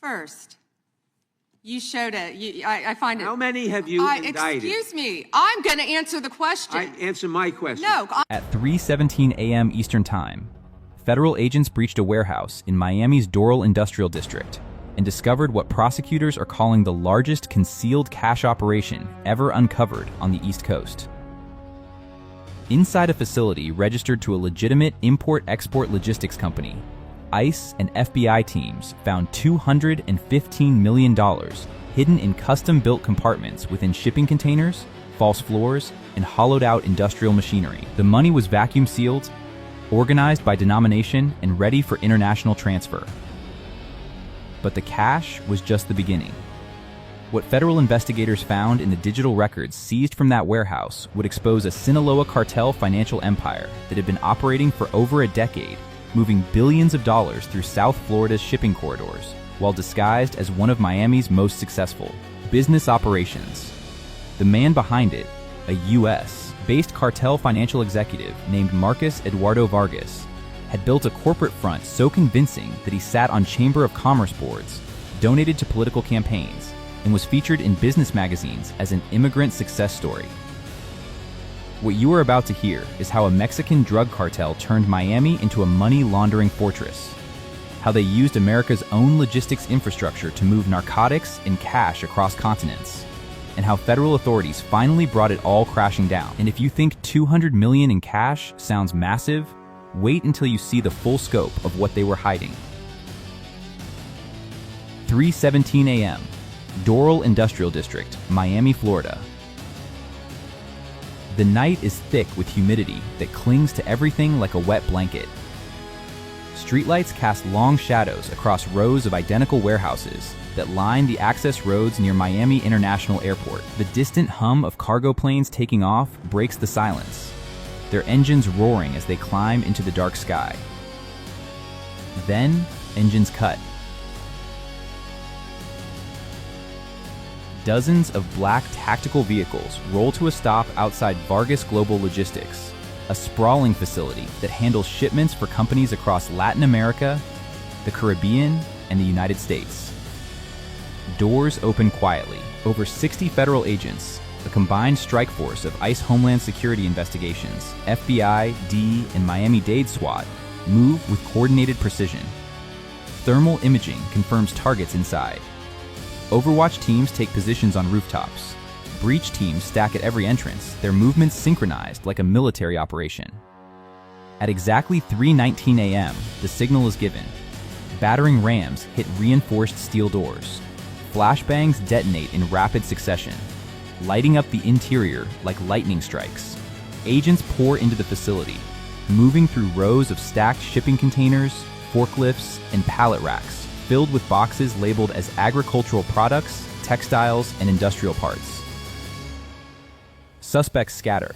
First, you showed it. I find it. How many have you indicted? Excuse me. I'm going to answer the question. Answer my question. No. At 3:17 a.m. Eastern Time, federal agents breached a warehouse in Miami's Doral Industrial District and discovered what prosecutors are calling the largest concealed cash operation ever uncovered on the East Coast. Inside a facility registered to a legitimate import-export logistics company, ICE and FBI teams found $215 million hidden in custom-built compartments within shipping containers, false floors, and hollowed-out industrial machinery. The money was vacuum-sealed, organized by denomination, and ready for international transfer. But the cash was just the beginning. What federal investigators found in the digital records seized from that warehouse would expose a Sinaloa cartel financial empire that had been operating for over a decade, moving billions of dollars through South Florida's shipping corridors, while disguised as one of Miami's most successful business operations. The man behind it, a U.S.-based cartel financial executive named Marcus Eduardo Vargas, had built a corporate front so convincing that he sat on Chamber of Commerce boards, donated to political campaigns, and was featured in business magazines as an immigrant success story. What you are about to hear is how a Mexican drug cartel turned Miami into a money laundering fortress, how they used America's own logistics infrastructure to move narcotics and cash across continents, and how federal authorities finally brought it all crashing down. And if you think $200 million in cash sounds massive, wait until you see the full scope of what they were hiding. 3:17 a.m. Doral Industrial District, Miami, Florida. The night is thick with humidity that clings to everything like a wet blanket. Streetlights cast long shadows across rows of identical warehouses that line the access roads near Miami International Airport. The distant hum of cargo planes taking off breaks the silence, their engines roaring as they climb into the dark sky. Then, engines cut. Dozens of black tactical vehicles roll to a stop outside Vargas Global Logistics, a sprawling facility that handles shipments for companies across Latin America, the Caribbean, and the United States. Doors open quietly. Over 60 federal agents, a combined strike force of ICE Homeland Security Investigations, FBI, D, and Miami-Dade SWAT, move with coordinated precision. Thermal imaging confirms targets inside. Overwatch teams take positions on rooftops. Breach teams stack at every entrance, their movements synchronized like a military operation. At exactly 3:19 a.m., the signal is given. Battering rams hit reinforced steel doors. Flashbangs detonate in rapid succession, lighting up the interior like lightning strikes. Agents pour into the facility, moving through rows of stacked shipping containers, forklifts, and pallet racks, filled with boxes labeled as agricultural products, textiles, and industrial parts. Suspects scatter.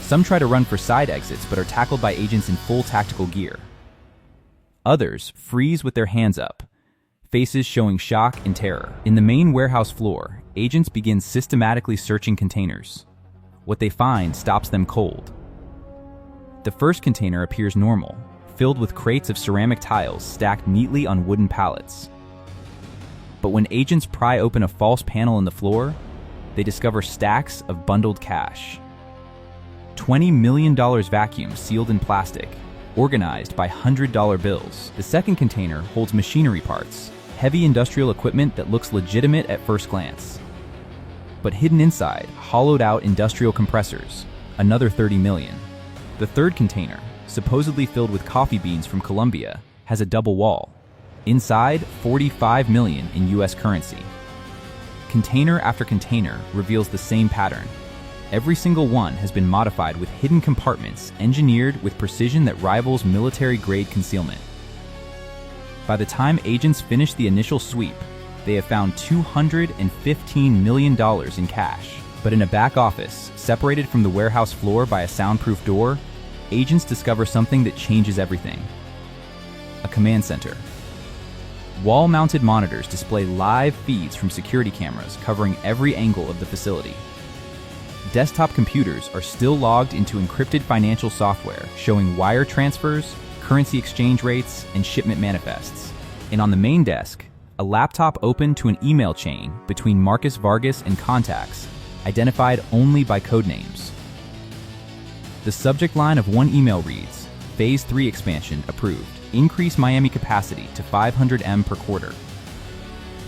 Some try to run for side exits but are tackled by agents in full tactical gear. Others freeze with their hands up, faces showing shock and terror. In the main warehouse floor, agents begin systematically searching containers. What they find stops them cold. The first container appears normal, filled with crates of ceramic tiles stacked neatly on wooden pallets. But when agents pry open a false panel in the floor, they discover stacks of bundled cash. $20 million vacuum sealed in plastic, organized by $100 bills. The second container holds machinery parts, heavy industrial equipment that looks legitimate at first glance. But hidden inside, hollowed-out industrial compressors, another $30 million. The third container, supposedly filled with coffee beans from Colombia, has a double wall. Inside, $45 million in US currency. Container after container reveals the same pattern. Every single one has been modified with hidden compartments engineered with precision that rivals military-grade concealment. By the time agents finish the initial sweep, they have found $215 million in cash. But in a back office, separated from the warehouse floor by a soundproof door, agents discover something that changes everything. A command center. Wall-mounted monitors display live feeds from security cameras covering every angle of the facility. Desktop computers are still logged into encrypted financial software showing wire transfers, currency exchange rates, and shipment manifests. And on the main desk, a laptop opened to an email chain between Marcus Vargas and contacts, identified only by codenames. The subject line of one email reads, Phase 3 expansion approved. Increase Miami capacity to 500 M per quarter.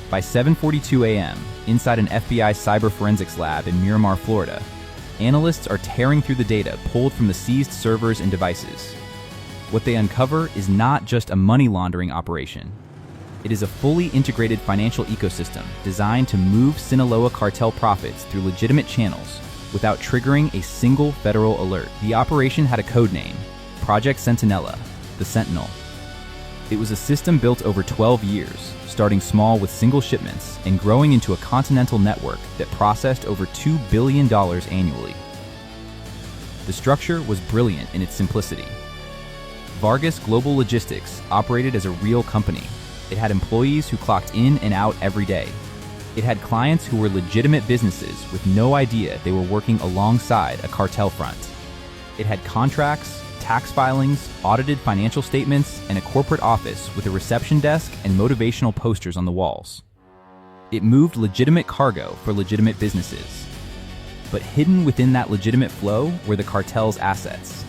By 7:42 a.m., inside an FBI cyber forensics lab in Miramar, Florida, analysts are tearing through the data pulled from the seized servers and devices. What they uncover is not just a money laundering operation. It is a fully integrated financial ecosystem designed to move Sinaloa cartel profits through legitimate channels without triggering a single federal alert. The operation had a code name, Project Sentinella, the Sentinel. It was a system built over 12 years, starting small with single shipments and growing into a continental network that processed over $2 billion annually. The structure was brilliant in its simplicity. Vargas Global Logistics operated as a real company. It had employees who clocked in and out every day. It had clients who were legitimate businesses with no idea they were working alongside a cartel front. It had contracts, tax filings, audited financial statements, and a corporate office with a reception desk and motivational posters on the walls. It moved legitimate cargo for legitimate businesses. But hidden within that legitimate flow were the cartel's assets.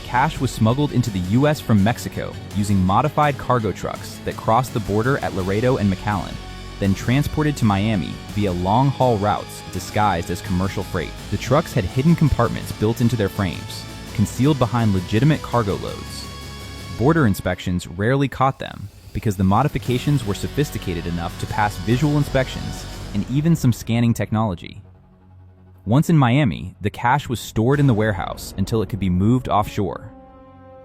Cash was smuggled into the U.S. from Mexico using modified cargo trucks that crossed the border at Laredo and McAllen, then transported to Miami via long-haul routes disguised as commercial freight. The trucks had hidden compartments built into their frames, concealed behind legitimate cargo loads. Border inspections rarely caught them because the modifications were sophisticated enough to pass visual inspections and even some scanning technology. Once in Miami, the cash was stored in the warehouse until it could be moved offshore.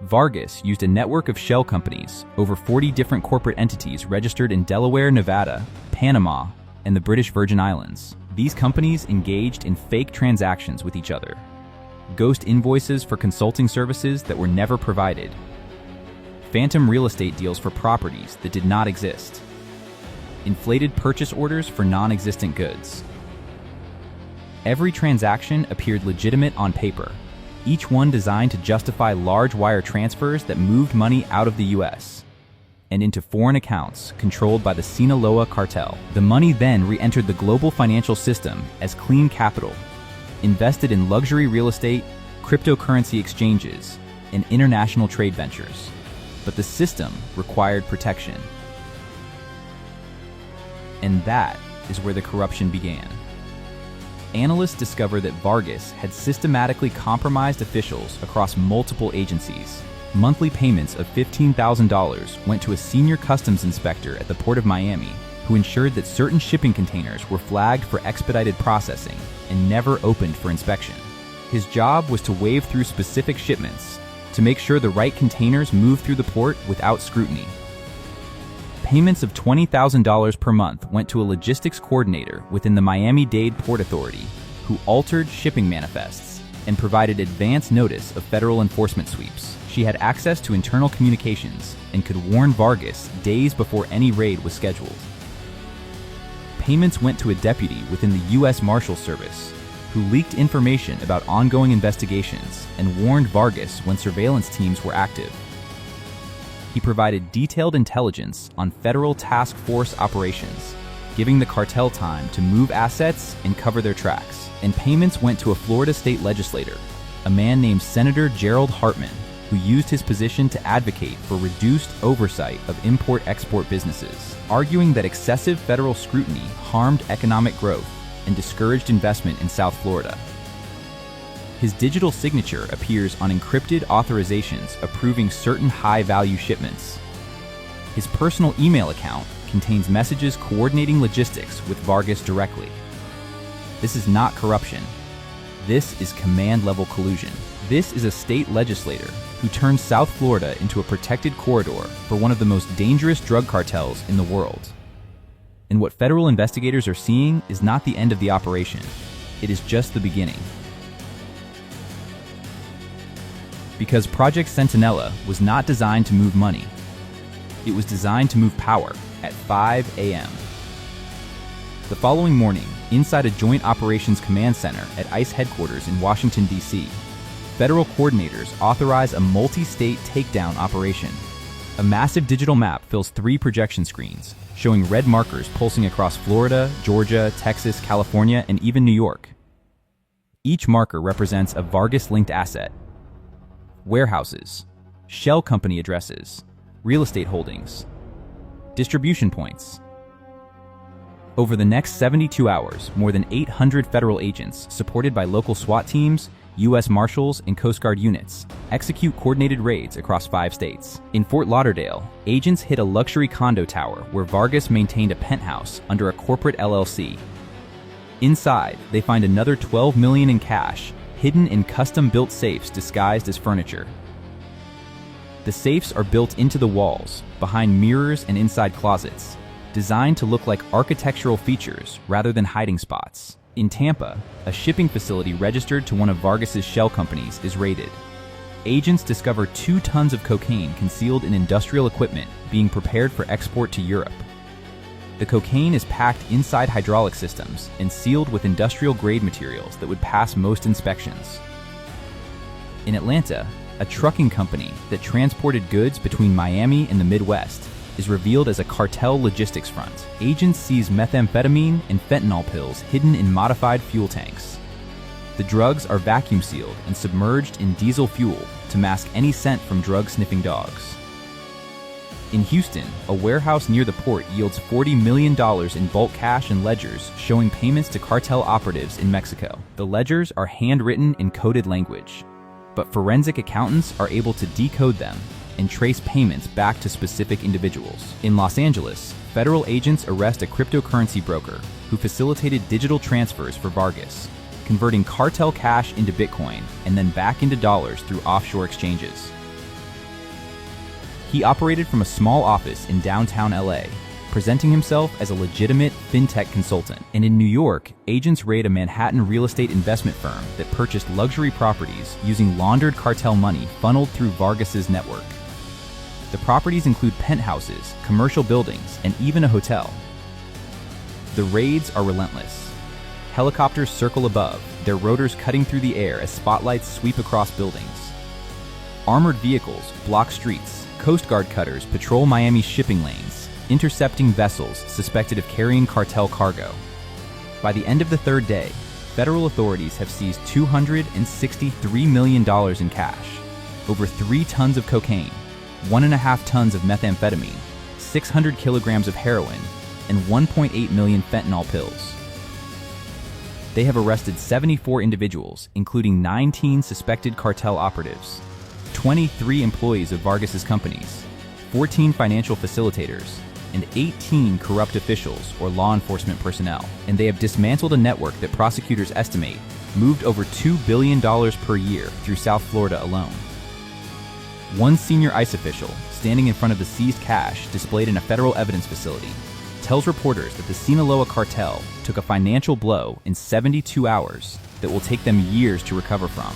Vargas used a network of shell companies, over 40 different corporate entities registered in Delaware, Nevada, Panama, and the British Virgin Islands. These companies engaged in fake transactions with each other. Ghost invoices for consulting services that were never provided. Phantom real estate deals for properties that did not exist. Inflated purchase orders for non-existent goods. Every transaction appeared legitimate on paper, each one designed to justify large wire transfers that moved money out of the U.S. and into foreign accounts controlled by the Sinaloa cartel. The money then re-entered the global financial system as clean capital, invested in luxury real estate, cryptocurrency exchanges, and international trade ventures. But the system required protection. And that is where the corruption began. Analysts discovered that Vargas had systematically compromised officials across multiple agencies. Monthly payments of $15,000 went to a senior customs inspector at the Port of Miami, who ensured that certain shipping containers were flagged for expedited processing and never opened for inspection. His job was to wave through specific shipments to make sure the right containers moved through the port without scrutiny. Payments of $20,000 per month went to a logistics coordinator within the Miami-Dade Port Authority, who altered shipping manifests and provided advance notice of federal enforcement sweeps. She had access to internal communications and could warn Vargas days before any raid was scheduled. Payments went to a deputy within the U.S. Marshals Service, who leaked information about ongoing investigations and warned Vargas when surveillance teams were active. He provided detailed intelligence on federal task force operations, giving the cartel time to move assets and cover their tracks. And payments went to a Florida state legislator, a man named Senator Gerald Hartman, who used his position to advocate for reduced oversight of import-export businesses, arguing that excessive federal scrutiny harmed economic growth and discouraged investment in South Florida. His digital signature appears on encrypted authorizations approving certain high-value shipments. His personal email account contains messages coordinating logistics with Vargas directly. This is not corruption. This is command-level collusion. This is a state legislator who turned South Florida into a protected corridor for one of the most dangerous drug cartels in the world. And what federal investigators are seeing is not the end of the operation. It is just the beginning. Because Project Sentinella was not designed to move money. It was designed to move power at 5 a.m. The following morning, inside a Joint Operations Command Center at ICE headquarters in Washington, D.C., federal coordinators authorize a multi-state takedown operation. A massive digital map fills 3 projection screens, showing red markers pulsing across Florida, Georgia, Texas, California, and even New York. Each marker represents a Vargas-linked asset. Warehouses, shell company addresses, real estate holdings, distribution points. Over the next 72 hours, more than 800 federal agents, supported by local SWAT teams, U.S. Marshals, and Coast Guard units, execute coordinated raids across 5 states. In Fort Lauderdale, agents hit a luxury condo tower where Vargas maintained a penthouse under a corporate LLC. Inside, they find another $12 million in cash, hidden in custom-built safes disguised as furniture. The safes are built into the walls, behind mirrors and inside closets, designed to look like architectural features rather than hiding spots. In Tampa, a shipping facility registered to one of Vargas's shell companies is raided. Agents discover 2 tons of cocaine concealed in industrial equipment being prepared for export to Europe. The cocaine is packed inside hydraulic systems and sealed with industrial-grade materials that would pass most inspections. In Atlanta, a trucking company that transported goods between Miami and the Midwest is revealed as a cartel logistics front. Agents seize methamphetamine and fentanyl pills hidden in modified fuel tanks. The drugs are vacuum sealed and submerged in diesel fuel to mask any scent from drug-sniffing dogs. In Houston, a warehouse near the port yields $40 million in bulk cash and ledgers showing payments to cartel operatives in Mexico. The ledgers are handwritten in coded language, but forensic accountants are able to decode them and trace payments back to specific individuals. In Los Angeles, federal agents arrest a cryptocurrency broker who facilitated digital transfers for Vargas, converting cartel cash into Bitcoin and then back into dollars through offshore exchanges. He operated from a small office in downtown LA, presenting himself as a legitimate fintech consultant. And in New York, agents raid a Manhattan real estate investment firm that purchased luxury properties using laundered cartel money funneled through Vargas's network. The properties include penthouses, commercial buildings, and even a hotel. The raids are relentless. Helicopters circle above, their rotors cutting through the air as spotlights sweep across buildings. Armored vehicles block streets. Coast Guard cutters patrol Miami's shipping lanes, intercepting vessels suspected of carrying cartel cargo. By the end of the 3rd day, federal authorities have seized $263 million in cash, over 3 tons of cocaine, 1.5 tons of methamphetamine, 600 kilograms of heroin, and 1.8 million fentanyl pills. They have arrested 74 individuals, including 19 suspected cartel operatives, 23 employees of Vargas's companies, 14 financial facilitators, and 18 corrupt officials or law enforcement personnel. And they have dismantled a network that prosecutors estimate moved over $2 billion per year through South Florida alone. One senior ICE official, standing in front of the seized cash displayed in a federal evidence facility, tells reporters that the Sinaloa cartel took a financial blow in 72 hours that will take them years to recover from.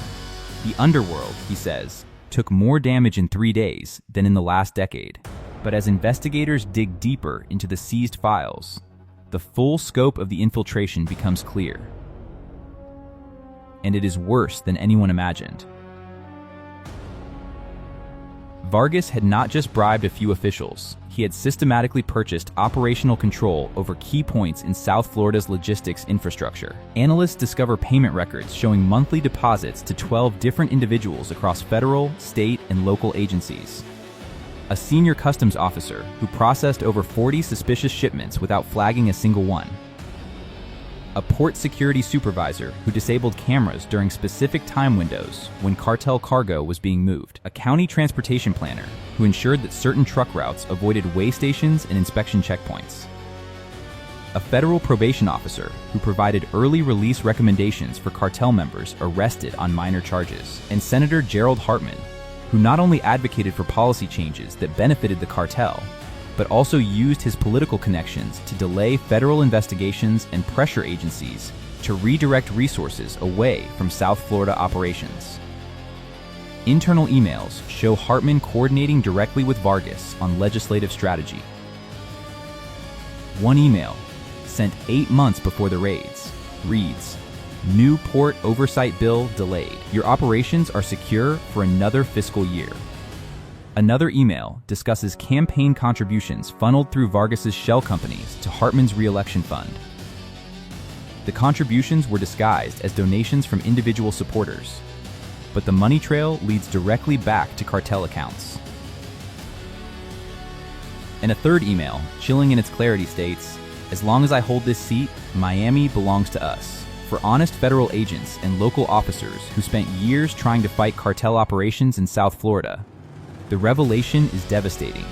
The underworld, he says, took more damage in 3 days than in the last decade. But as investigators dig deeper into the seized files, the full scope of the infiltration becomes clear. And it is worse than anyone imagined. Vargas had not just bribed a few officials, he had systematically purchased operational control over key points in South Florida's logistics infrastructure. Analysts discover payment records showing monthly deposits to 12 different individuals across federal, state, and local agencies. A senior customs officer who processed over 40 suspicious shipments without flagging a single one. A port security supervisor who disabled cameras during specific time windows when cartel cargo was being moved. A county transportation planner who ensured that certain truck routes avoided way stations and inspection checkpoints. A federal probation officer who provided early release recommendations for cartel members arrested on minor charges. And Senator Gerald Hartman, who not only advocated for policy changes that benefited the cartel, but also used his political connections to delay federal investigations and pressure agencies to redirect resources away from South Florida operations. Internal emails show Hartman coordinating directly with Vargas on legislative strategy. One email, sent 8 months before the raids, reads, "New port oversight bill delayed. Your operations are secure for another fiscal year." Another email discusses campaign contributions funneled through Vargas's shell companies to Hartman's re-election fund. The contributions were disguised as donations from individual supporters, but the money trail leads directly back to cartel accounts. And a third email, chilling in its clarity, states, "As long as I hold this seat, Miami belongs to us." For honest federal agents and local officers who spent years trying to fight cartel operations in South Florida, the revelation is devastating.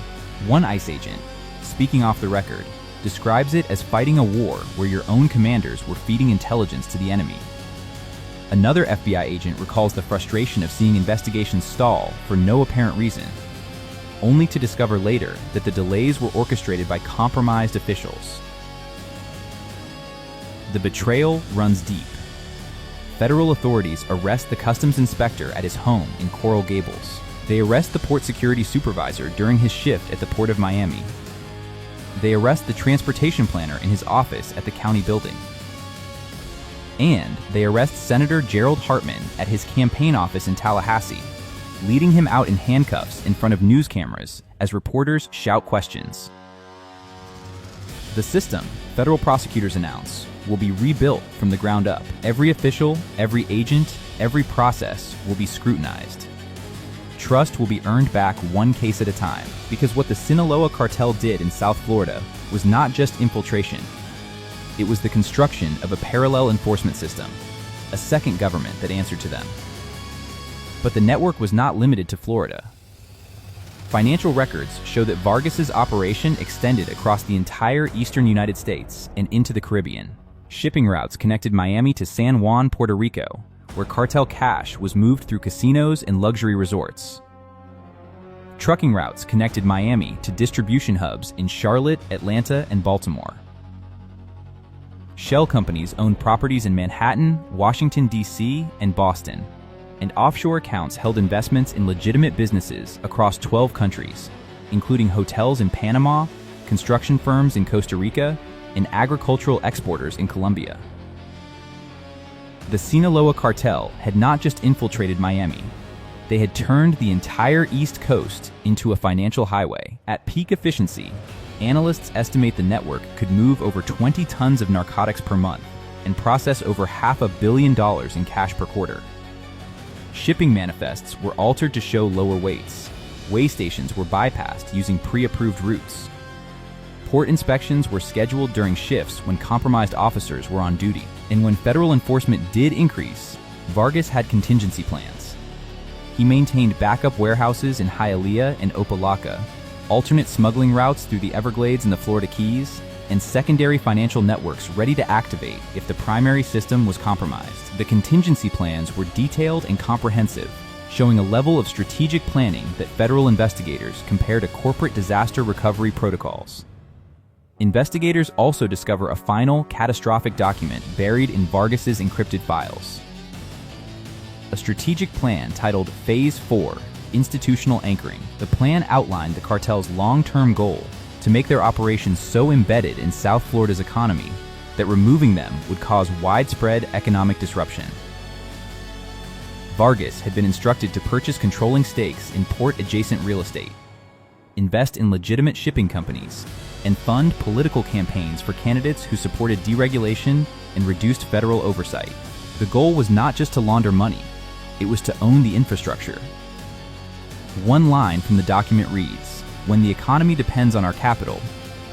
One ICE agent, speaking off the record, describes it as fighting a war where your own commanders were feeding intelligence to the enemy. Another FBI agent recalls the frustration of seeing investigations stall for no apparent reason, only to discover later that the delays were orchestrated by compromised officials. The betrayal runs deep. Federal authorities arrest the customs inspector at his home in Coral Gables. They arrest the port security supervisor during his shift at the Port of Miami. They arrest the transportation planner in his office at the county building. And they arrest Senator Gerald Hartman at his campaign office in Tallahassee, leading him out in handcuffs in front of news cameras as reporters shout questions. The system, federal prosecutors announce, will be rebuilt from the ground up. Every official, every agent, every process will be scrutinized. Trust will be earned back one case at a time, because what the Sinaloa cartel did in South Florida was not just infiltration. It was the construction of a parallel enforcement system, a second government that answered to them. But the network was not limited to Florida. Financial records show that Vargas's operation extended across the entire eastern United States and into the Caribbean. Shipping routes connected Miami to San Juan, Puerto Rico, where cartel cash was moved through casinos and luxury resorts. Trucking routes connected Miami to distribution hubs in Charlotte, Atlanta, and Baltimore. Shell companies owned properties in Manhattan, Washington, D.C., and Boston, and offshore accounts held investments in legitimate businesses across 12 countries, including hotels in Panama, construction firms in Costa Rica, and agricultural exporters in Colombia. The Sinaloa cartel had not just infiltrated Miami, they had turned the entire East Coast into a financial highway. At peak efficiency, analysts estimate the network could move over 20 tons of narcotics per month and process over $500 million in cash per quarter. Shipping manifests were altered to show lower weights. Weigh stations were bypassed using pre-approved routes. Port inspections were scheduled during shifts when compromised officers were on duty. And when federal enforcement did increase, Vargas had contingency plans. He maintained backup warehouses in Hialeah and Opa-locka, alternate smuggling routes through the Everglades and the Florida Keys, and secondary financial networks ready to activate if the primary system was compromised. The contingency plans were detailed and comprehensive, showing a level of strategic planning that federal investigators compare to corporate disaster recovery protocols. Investigators also discover a final, catastrophic document buried in Vargas's encrypted files. A strategic plan titled Phase 4, Institutional Anchoring. The plan outlined the cartel's long-term goal to make their operations so embedded in South Florida's economy that removing them would cause widespread economic disruption. Vargas had been instructed to purchase controlling stakes in port-adjacent real estate, invest in legitimate shipping companies, and fund political campaigns for candidates who supported deregulation and reduced federal oversight. The goal was not just to launder money, it was to own the infrastructure. One line from the document reads, "When the economy depends on our capital,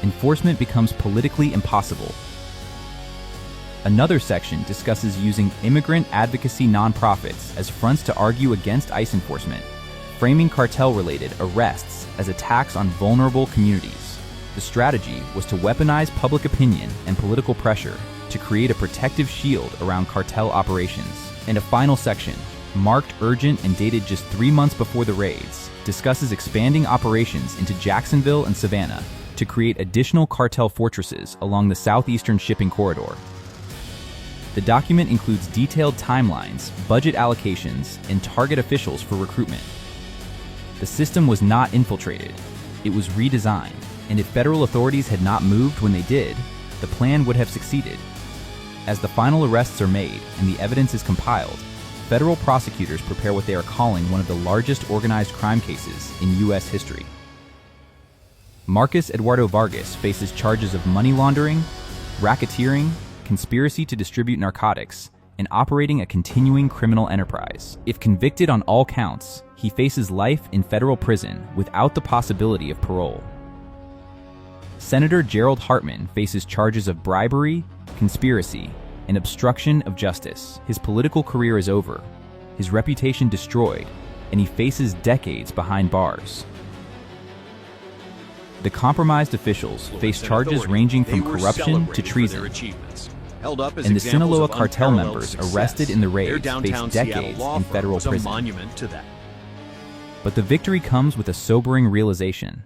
enforcement becomes politically impossible." Another section discusses using immigrant advocacy nonprofits as fronts to argue against ICE enforcement, framing cartel-related arrests as attacks on vulnerable communities. The strategy was to weaponize public opinion and political pressure to create a protective shield around cartel operations. And a final section, marked urgent and dated just 3 months before the raids, discusses expanding operations into Jacksonville and Savannah to create additional cartel fortresses along the southeastern shipping corridor. The document includes detailed timelines, budget allocations, and target officials for recruitment. The system was not infiltrated, it was redesigned, and if federal authorities had not moved when they did, the plan would have succeeded. As the final arrests are made and the evidence is compiled, federal prosecutors prepare what they are calling one of the largest organized crime cases in U.S. history. Marcus Eduardo Vargas faces charges of money laundering, racketeering, conspiracy to distribute narcotics, and operating a continuing criminal enterprise. If convicted on all counts, he faces life in federal prison without the possibility of parole. Senator Gerald Hartman faces charges of bribery, conspiracy, and obstruction of justice. His political career is over, his reputation destroyed, and he faces decades behind bars. The compromised officials face charges ranging from corruption to treason. And the Sinaloa cartel members arrested in the raids face decades in federal prison. But the victory comes with a sobering realization.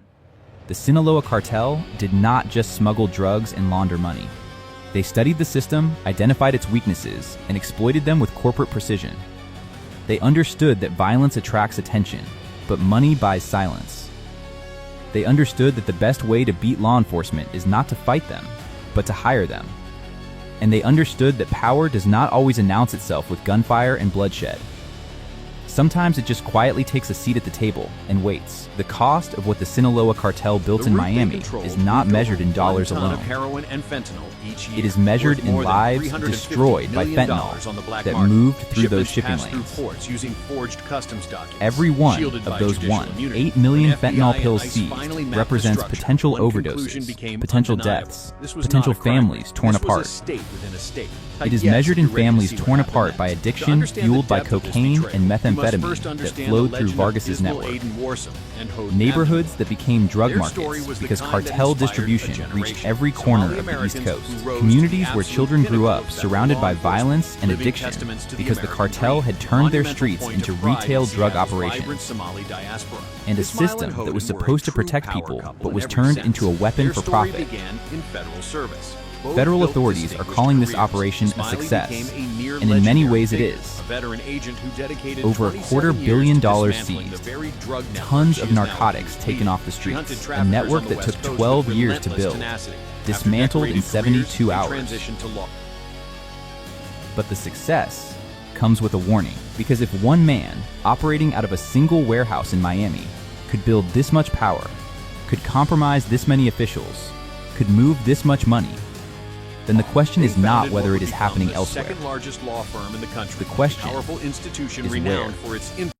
The Sinaloa cartel did not just smuggle drugs and launder money. They studied the system, identified its weaknesses, and exploited them with corporate precision. They understood that violence attracts attention, but money buys silence. They understood that the best way to beat law enforcement is not to fight them, but to hire them. And they understood that power does not always announce itself with gunfire and bloodshed. Sometimes it just quietly takes a seat at the table and waits. The cost of what the Sinaloa cartel built in Miami is not measured in dollars alone. It is measured in lives destroyed by fentanyl that moved through those shipping lanes. Every one of those 8 million fentanyl pills seized represents potential overdoses, potential deaths, potential families torn apart. It is measured in families torn apart by addiction fueled by cocaine and methamphetamine that flowed through Vargas's network. Neighborhoods that became drug markets because cartel distribution reached every corner of the East Coast. Communities where children grew up surrounded by violence and addiction because the cartel had turned their streets into retail drug operations. And a system that was supposed to protect people but was turned into a weapon for profit. Federal authorities are calling this operation a success, and in many ways it is. Over $250 million seized, tons of narcotics taken off the streets, a network that took 12 years to build, dismantled in 72 hours. But the success comes with a warning, because if one man, operating out of a single warehouse in Miami, could build this much power, could compromise this many officials, could move this much money, then the question is not whether it is happening elsewhere. The question is where.